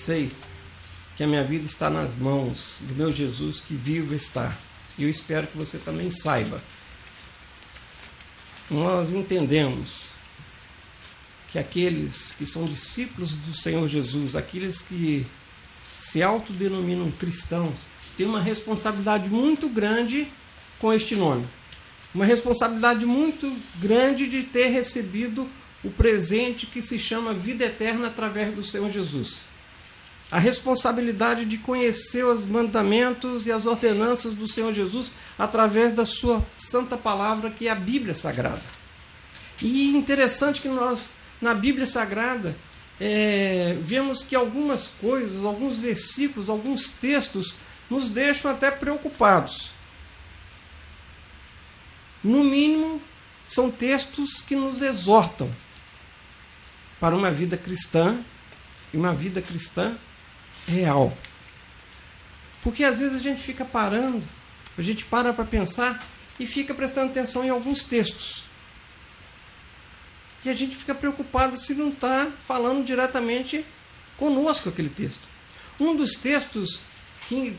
sei que a minha vida está nas mãos do meu Jesus que vivo está. E eu espero que você também saiba. Nós entendemos que aqueles que são discípulos do Senhor Jesus, aqueles que se autodenominam cristãos, têm uma responsabilidade muito grande com este nome. Uma responsabilidade muito grande de ter recebido o presente que se chama vida eterna através do Senhor Jesus. A responsabilidade de conhecer os mandamentos e as ordenanças do Senhor Jesus através da sua santa palavra, que é a Bíblia Sagrada. E interessante que nós, na Bíblia Sagrada, vemos que algumas coisas, alguns versículos, alguns textos nos deixam até preocupados. No mínimo, são textos que nos exortam para uma vida cristã, e uma vida cristã real. Porque às vezes a gente fica parando, a gente para pensar e fica prestando atenção em alguns textos. E a gente fica preocupado se não está falando diretamente conosco aquele texto. Um dos textos que,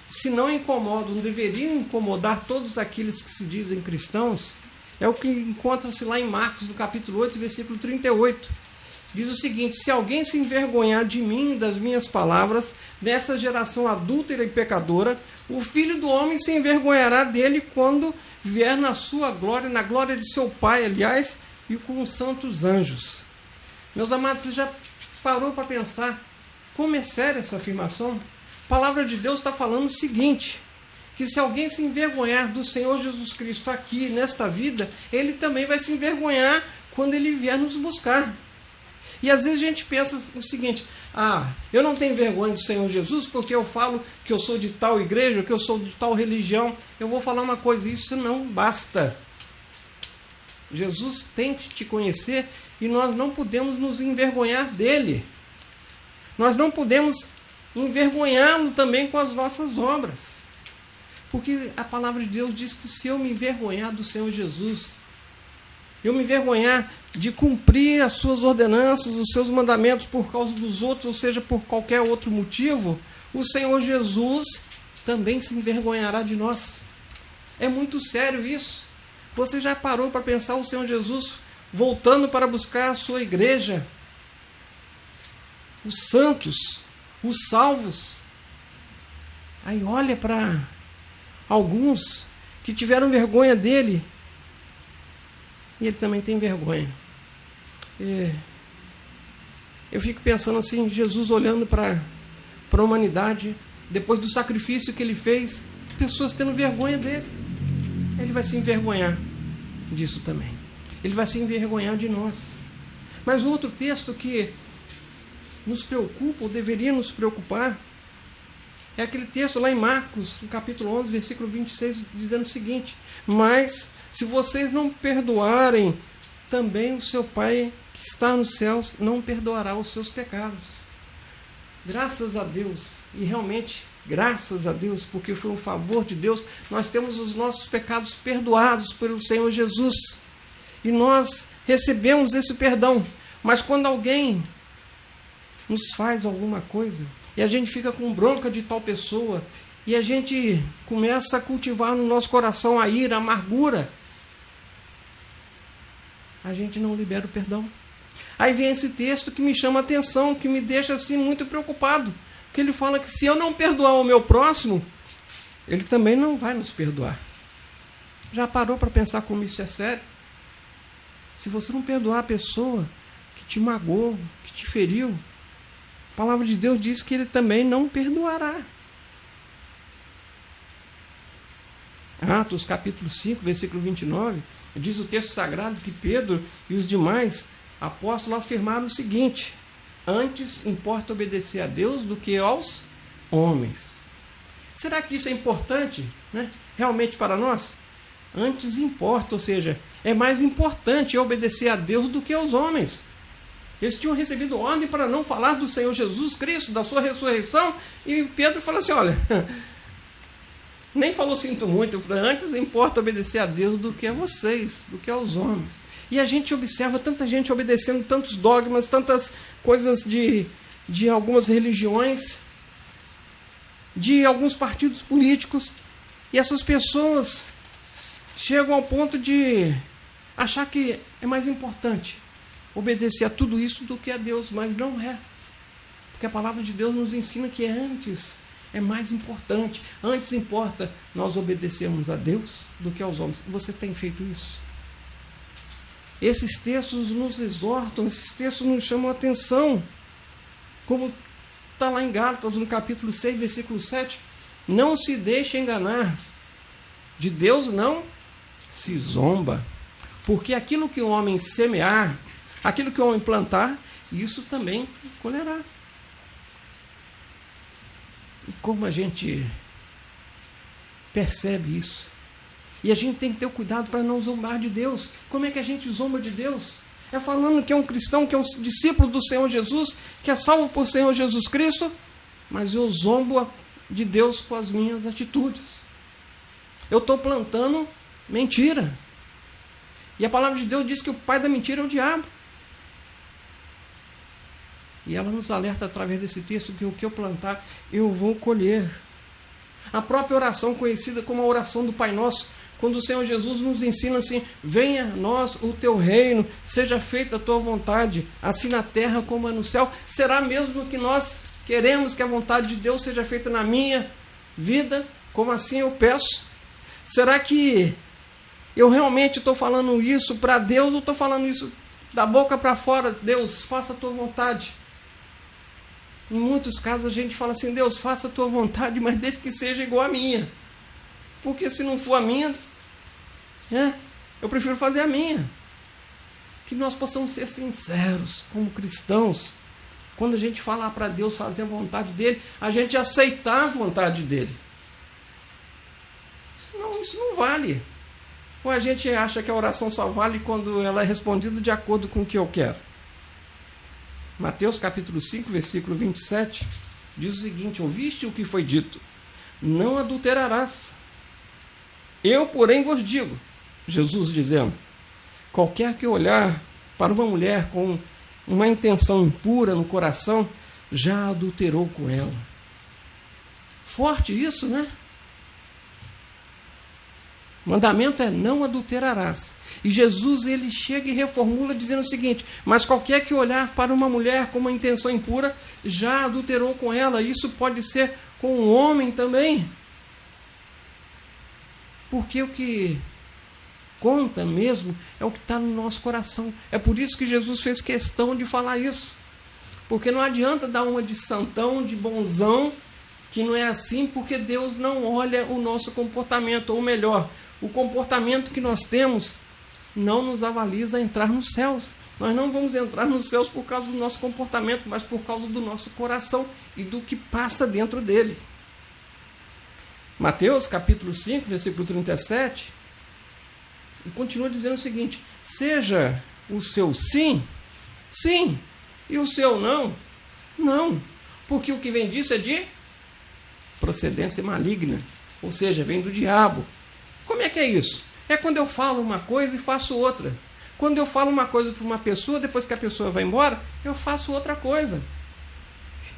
se não incomodam, deveriam incomodar todos aqueles que se dizem cristãos, é o que encontra-se lá em Marcos, no capítulo 8, versículo 38. Diz o seguinte: se alguém se envergonhar de mim e das minhas palavras, dessa geração adúltera e pecadora, o Filho do Homem se envergonhará dele quando vier na sua glória, na glória de seu Pai, aliás, e com os santos anjos. Meus amados, você já parou para pensar como é séria essa afirmação? A palavra de Deus está falando o seguinte, que se alguém se envergonhar do Senhor Jesus Cristo aqui, nesta vida, ele também vai se envergonhar quando ele vier nos buscar. E às vezes a gente pensa o seguinte: eu não tenho vergonha do Senhor Jesus porque eu falo que eu sou de tal igreja, que eu sou de tal religião. Eu vou falar uma coisa, isso não basta. Jesus tem que te conhecer e nós não podemos nos envergonhar dele. Nós não podemos envergonhá-lo também com as nossas obras. Porque a palavra de Deus diz que se eu me envergonhar do Senhor Jesus, eu me envergonhar de cumprir as suas ordenanças, os seus mandamentos por causa dos outros, ou seja, por qualquer outro motivo, o Senhor Jesus também se envergonhará de nós. É muito sério isso. Você já parou para pensar o Senhor Jesus voltando para buscar a sua igreja? Os santos, os salvos. Aí olha para alguns que tiveram vergonha dele, e ele também tem vergonha. Eu fico pensando assim, Jesus olhando para a humanidade, depois do sacrifício que ele fez, pessoas tendo vergonha dele. Ele vai se envergonhar disso também. Ele vai se envergonhar de nós. Mas um outro texto que nos preocupa, ou deveria nos preocupar, é aquele texto lá em Marcos, no capítulo 11, versículo 26, dizendo o seguinte: mas se vocês não perdoarem, também o seu Pai que está nos céus não perdoará os seus pecados. Graças a Deus, e realmente graças a Deus, porque foi um favor de Deus, nós temos os nossos pecados perdoados pelo Senhor Jesus. E nós recebemos esse perdão. Mas quando alguém nos faz alguma coisa, e a gente fica com bronca de tal pessoa, e a gente começa a cultivar no nosso coração a ira, a amargura, a gente não libera o perdão. Aí vem esse texto que me chama a atenção, que me deixa assim muito preocupado, porque ele fala que se eu não perdoar o meu próximo, ele também não vai nos perdoar. Já parou para pensar como isso é sério? Se você não perdoar a pessoa que te magoou, que te feriu, a palavra de Deus diz que ele também não perdoará. Atos capítulo 5, versículo 29, diz o texto sagrado que Pedro e os demais apóstolos afirmaram o seguinte: antes importa obedecer a Deus do que aos homens. Será que isso é importante, né, realmente para nós? Antes importa, ou seja, é mais importante obedecer a Deus do que aos homens. Eles tinham recebido ordem para não falar do Senhor Jesus Cristo, da sua ressurreição, e Pedro falou assim: olha, nem falou sinto muito, eu falei, antes importa obedecer a Deus do que a vocês, do que aos homens. E a gente observa tanta gente obedecendo tantos dogmas, tantas coisas de de algumas religiões, de alguns partidos políticos, e essas pessoas chegam ao ponto de achar que é mais importante obedecer a tudo isso do que a Deus, mas não é. Porque a palavra de Deus nos ensina que antes é mais importante. Antes importa nós obedecermos a Deus do que aos homens. Você tem feito isso? Esses textos nos exortam, esses textos nos chamam a atenção. Como está lá em Gálatas, no capítulo 6, versículo 7. Não se deixe enganar. De Deus não se zomba. Porque aquilo que o homem semear, aquilo que o homem plantar, isso também colherá. E como a gente percebe isso? E a gente tem que ter o cuidado para não zombar de Deus. Como é que a gente zomba de Deus? É falando que é um cristão, que é um discípulo do Senhor Jesus, que é salvo por Senhor Jesus Cristo, mas eu zombo de Deus com as minhas atitudes. Eu estou plantando mentira. E a palavra de Deus diz que o pai da mentira é o diabo. E ela nos alerta através desse texto que o que eu plantar, eu vou colher. A própria oração, conhecida como a oração do Pai Nosso, quando o Senhor Jesus nos ensina assim: venha a nós o teu reino, seja feita a tua vontade, assim na terra como é no céu. Será mesmo que nós queremos que a vontade de Deus seja feita na minha vida, como assim eu peço? Será que eu realmente estou falando isso para Deus ou estou falando isso da boca para fora? Deus, faça a tua vontade. Em muitos casos a gente fala assim: Deus, faça a tua vontade, mas desde que seja igual a minha. Porque se não for a minha, eu prefiro fazer a minha. Que nós possamos ser sinceros como cristãos. Quando a gente falar para Deus fazer a vontade dele, a gente aceitar a vontade dele. Senão isso não vale. Ou a gente acha que a oração só vale quando ela é respondida de acordo com o que eu quero. Mateus capítulo 5, versículo 27, diz o seguinte: ouviste o que foi dito, não adulterarás. Eu, porém, vos digo, Jesus dizendo, qualquer que olhar para uma mulher com uma intenção impura no coração, já adulterou com ela. Forte isso, né? O mandamento é: não adulterarás. E Jesus, ele chega e reformula dizendo o seguinte: mas qualquer que olhar para uma mulher com uma intenção impura, já adulterou com ela. Isso pode ser com um homem também. Porque o que conta mesmo é o que está no nosso coração. É por isso que Jesus fez questão de falar isso. Porque não adianta dar uma de santão, de bonzão, que não é assim, porque Deus não olha o nosso comportamento, ou melhor, o comportamento que nós temos não nos avaliza a entrar nos céus. Nós não vamos entrar nos céus por causa do nosso comportamento, mas por causa do nosso coração e do que passa dentro dele. Mateus capítulo 5, versículo 37, e continua dizendo o seguinte: seja o seu sim, sim, e o seu não, não, porque o que vem disso é de procedência maligna, ou seja, vem do diabo. Como é que é isso? É quando eu falo uma coisa e faço outra. Quando eu falo uma coisa para uma pessoa, depois que a pessoa vai embora, eu faço outra coisa.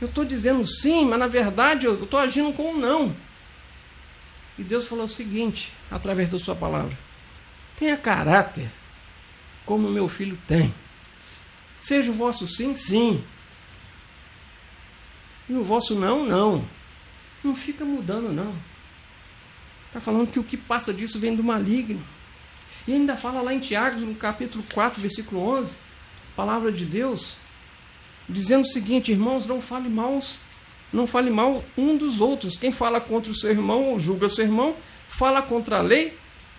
Eu estou dizendo sim, mas na verdade eu estou agindo com um não. E Deus falou o seguinte, através da sua palavra: tenha caráter, como meu filho tem. Seja o vosso sim, sim. E o vosso não, não. Não fica mudando, não. Está falando que o que passa disso vem do maligno. E ainda fala lá em Tiago, no capítulo 4, versículo 11, palavra de Deus, dizendo o seguinte: irmãos, não fale mal um dos outros. Quem fala contra o seu irmão ou julga seu irmão, fala contra a lei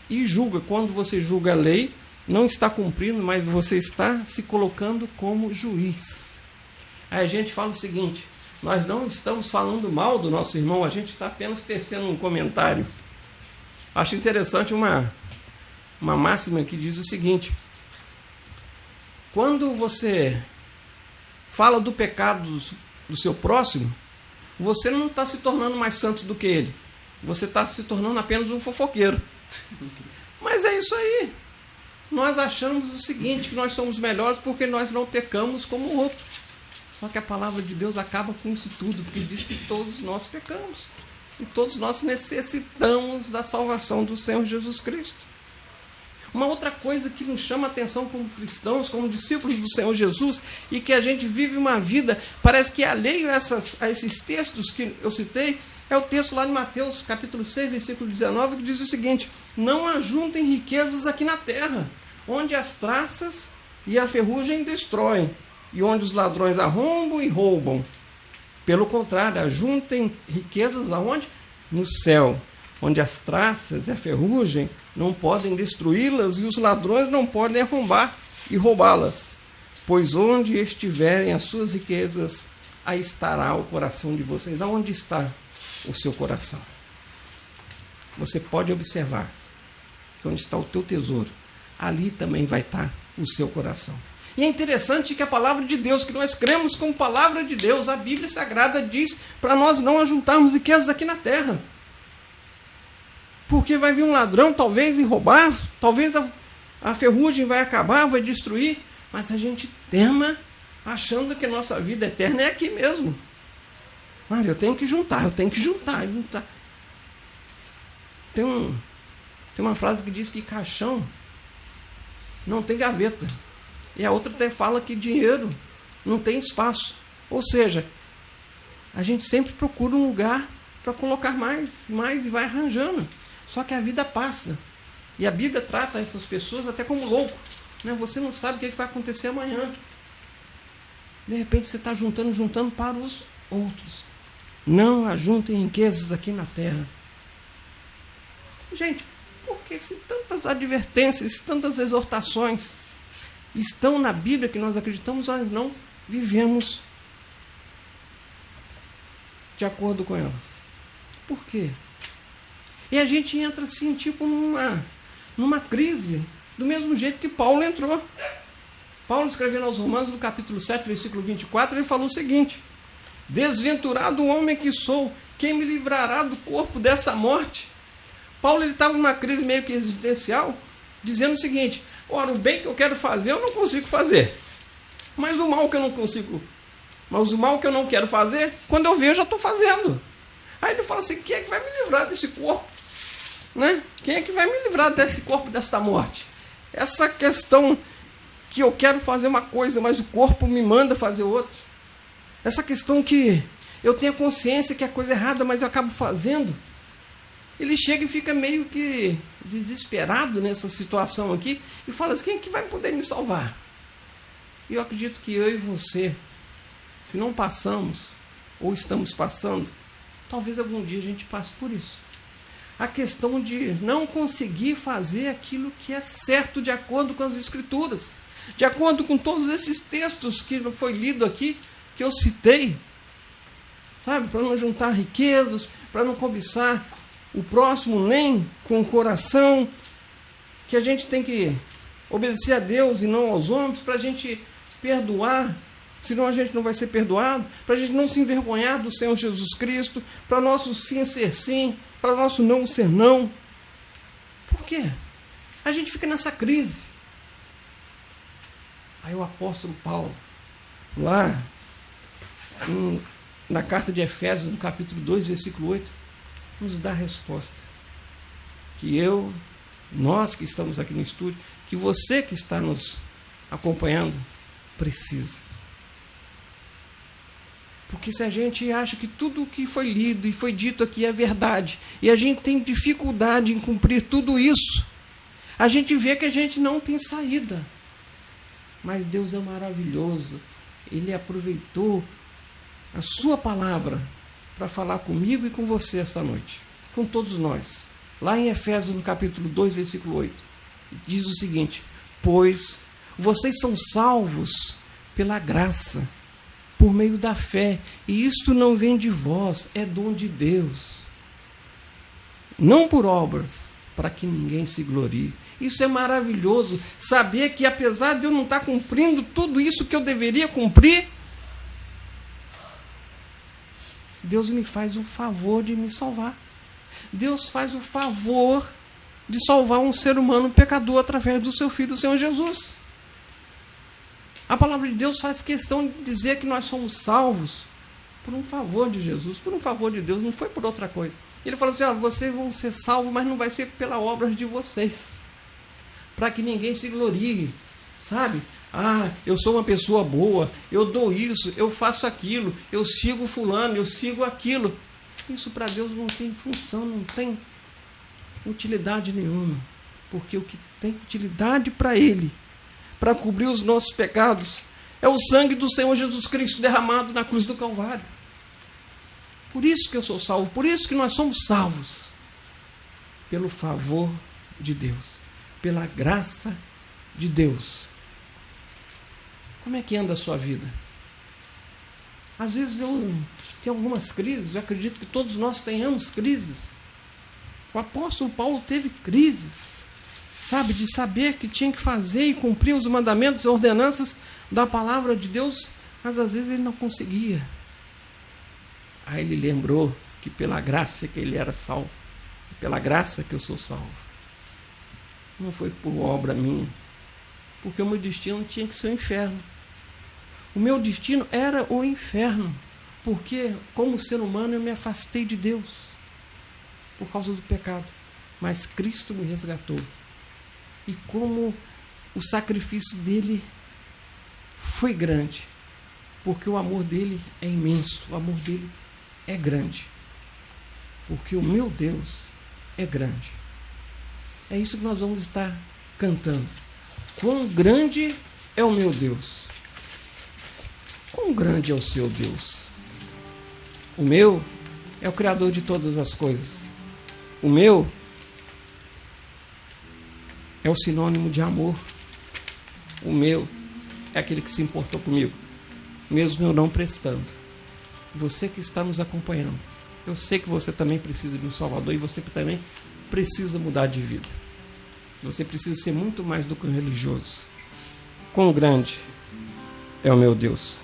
e julga. Quando você julga a lei, não está cumprindo, mas você está se colocando como juiz. Aí a gente fala o seguinte: nós não estamos falando mal do nosso irmão, a gente está apenas tecendo um comentário. Acho interessante uma máxima que diz o seguinte: quando você fala do pecado do seu próximo, você não está se tornando mais santo do que ele. Você está se tornando apenas um fofoqueiro. Mas é isso aí. Nós achamos o seguinte, que nós somos melhores porque nós não pecamos como o outro. Só que a palavra de Deus acaba com isso tudo, porque diz que todos nós pecamos. E todos nós necessitamos da salvação do Senhor Jesus Cristo. Uma outra coisa que nos chama a atenção como cristãos, como discípulos do Senhor Jesus, e que a gente vive uma vida, parece que alheio a esses textos que eu citei, é o texto lá de Mateus, capítulo 6, versículo 19, que diz o seguinte: não ajuntem riquezas aqui na terra, onde as traças e a ferrugem destroem, e onde os ladrões arrombam e roubam. Pelo contrário, ajuntem riquezas aonde? No céu, onde as traças e a ferrugem não podem destruí-las e os ladrões não podem arrombar e roubá-las. Pois onde estiverem as suas riquezas, aí estará o coração de vocês. Aonde está o seu coração? Você pode observar que onde está o teu tesouro, ali também vai estar o seu coração. E é interessante que a palavra de Deus, que nós cremos como palavra de Deus, a Bíblia Sagrada diz para nós não ajuntarmos riquezas aqui na terra. Porque vai vir um ladrão, talvez, e roubar, talvez a ferrugem vai acabar, vai destruir, mas a gente tema achando que a nossa vida eterna é aqui mesmo. Mas eu tenho que juntar. Tem uma frase que diz que caixão não tem gaveta. E a outra até fala que dinheiro não tem espaço. Ou seja, a gente sempre procura um lugar para colocar mais e vai arranjando. Só que a vida passa. E a Bíblia trata essas pessoas até como louco. Né? Você não sabe o que vai acontecer amanhã. De repente você está juntando para os outros. Não ajuntem riquezas aqui na terra. Gente, porque se tantas advertências, se tantas exortações estão na Bíblia que nós acreditamos, nós não vivemos de acordo com elas. Por quê? E a gente entra assim, tipo numa crise, do mesmo jeito que Paulo entrou. Paulo, escrevendo aos Romanos, no capítulo 7, versículo 24, ele falou o seguinte: desventurado homem que sou, quem me livrará do corpo dessa morte? Paulo estava numa crise meio que existencial, dizendo o seguinte: ora, o bem que eu quero fazer, eu não consigo fazer. Mas o mal que eu não quero fazer, quando eu vejo, eu já estou fazendo. Aí ele fala assim: quem é que vai me livrar desse corpo? Né? Quem é que vai me livrar desse corpo, desta morte? Essa questão que eu quero fazer uma coisa, mas o corpo me manda fazer outra. Essa questão que eu tenho consciência que é coisa errada, mas eu acabo fazendo. Ele chega e fica meio que desesperado nessa situação aqui e fala assim: quem é que vai poder me salvar? E eu acredito que eu e você, se não passamos ou estamos passando, talvez algum dia a gente passe por isso. A questão de não conseguir fazer aquilo que é certo de acordo com as Escrituras, de acordo com todos esses textos que foi lido aqui, que eu citei, sabe? Para não juntar riquezas, para não cobiçar o próximo nem com o coração, que a gente tem que obedecer a Deus e não aos homens, para a gente perdoar, senão a gente não vai ser perdoado, para a gente não se envergonhar do Senhor Jesus Cristo, para nosso sim ser sim, para nosso não ser não. Por quê? A gente fica nessa crise. Aí o apóstolo Paulo, lá na carta de Efésios, no capítulo 2, versículo 8, nos dá a resposta. Que nós que estamos aqui no estúdio, que você que está nos acompanhando, precisa. Porque se a gente acha que tudo o que foi lido e foi dito aqui é verdade, e a gente tem dificuldade em cumprir tudo isso, a gente vê que a gente não tem saída. Mas Deus é maravilhoso. Ele aproveitou a sua palavra para falar comigo e com você esta noite, com todos nós. Lá em Efésios, no capítulo 2, versículo 8, diz o seguinte: pois vocês são salvos pela graça, por meio da fé, e isto não vem de vós, é dom de Deus, não por obras, para que ninguém se glorie. Isso é maravilhoso, saber que apesar de eu não estar cumprindo tudo isso que eu deveria cumprir, Deus me faz o favor de me salvar. Deus faz o favor de salvar um ser humano pecador através do seu Filho, o Senhor Jesus. A palavra de Deus faz questão de dizer que nós somos salvos por um favor de Jesus, por um favor de Deus, não foi por outra coisa. Ele falou assim, vocês vão ser salvos, mas não vai ser pela obra de vocês, para que ninguém se glorie, sabe? Eu sou uma pessoa boa, eu dou isso, eu faço aquilo, eu sigo fulano, eu sigo aquilo. Isso para Deus não tem função, não tem utilidade nenhuma, porque o que tem utilidade para Ele, para cobrir os nossos pecados, é o sangue do Senhor Jesus Cristo derramado na cruz do Calvário. Por isso que eu sou salvo, por isso que nós somos salvos, pelo favor de Deus, pela graça de Deus. Como é que anda a sua vida? Às vezes eu tenho algumas crises, eu acredito que todos nós tenhamos crises. O apóstolo Paulo teve crises, sabe, de saber que tinha que fazer e cumprir os mandamentos e ordenanças da palavra de Deus, mas às vezes ele não conseguia. Aí ele lembrou que pela graça que ele era salvo, pela graça que eu sou salvo. Não foi por obra minha, porque o meu destino tinha que ser o inferno. O meu destino era o inferno, porque como ser humano eu me afastei de Deus por causa do pecado, mas Cristo me resgatou. E como o sacrifício dele foi grande, porque o amor dele é imenso, o amor dele é grande, porque o meu Deus é grande. É isso que nós vamos estar cantando. Quão grande é o meu Deus? Quão grande é o seu Deus? O meu é o Criador de todas as coisas. O meu é o sinônimo de amor. O meu é aquele que se importou comigo, mesmo eu não prestando. Você que está nos acompanhando, eu sei que você também precisa de um Salvador e você também precisa mudar de vida. Você precisa ser muito mais do que um religioso. Quão grande é o meu Deus?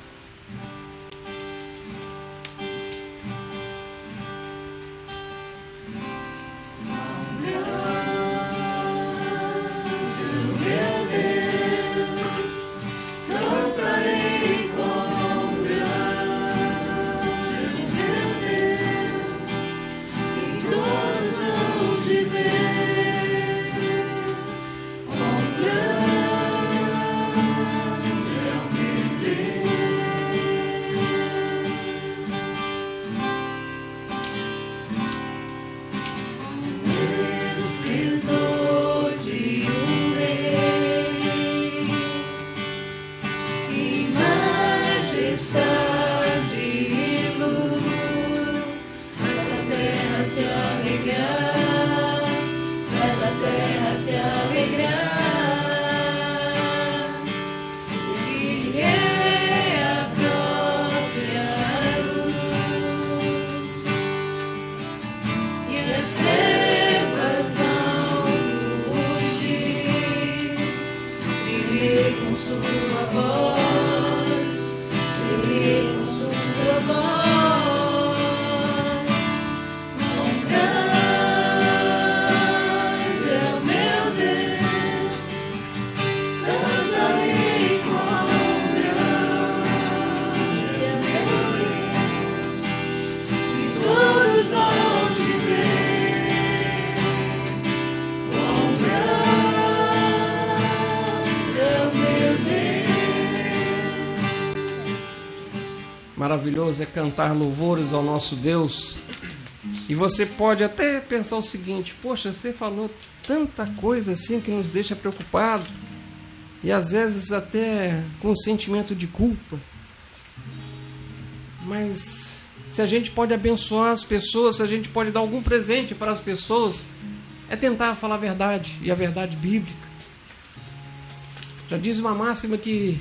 Maravilhoso é cantar louvores ao nosso Deus. E você pode até pensar o seguinte: poxa, você falou tanta coisa assim que nos deixa preocupado, e às vezes até com um sentimento de culpa. Mas se a gente pode abençoar as pessoas, se a gente pode dar algum presente para as pessoas, é tentar falar a verdade, e a verdade bíblica. Já diz uma máxima que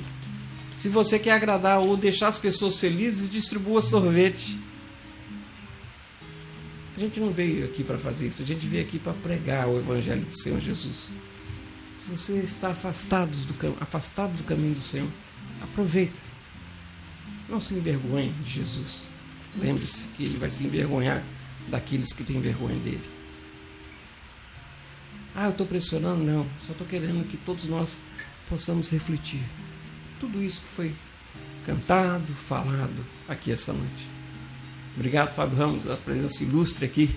se você quer agradar ou deixar as pessoas felizes, distribua sorvete. A gente não veio aqui para fazer isso, a gente veio aqui para pregar o Evangelho do Senhor Jesus. Se você está afastado do caminho do Senhor, aproveita. Não se envergonhe de Jesus. Lembre-se que Ele vai se envergonhar daqueles que têm vergonha dEle. Eu estou pressionando? Não, só estou querendo que todos nós possamos refletir. tudo isso que foi cantado, falado aqui essa noite. Obrigado, Fábio Ramos, a presença ilustre aqui,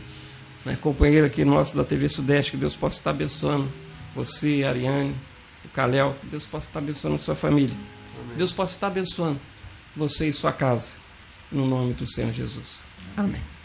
né, companheiro aqui nosso da TV Sudeste, que Deus possa estar abençoando você, a Ariane, o Calel, que Deus possa estar abençoando a sua família. Amém. Deus possa estar abençoando você e sua casa, no nome do Senhor Jesus. Amém.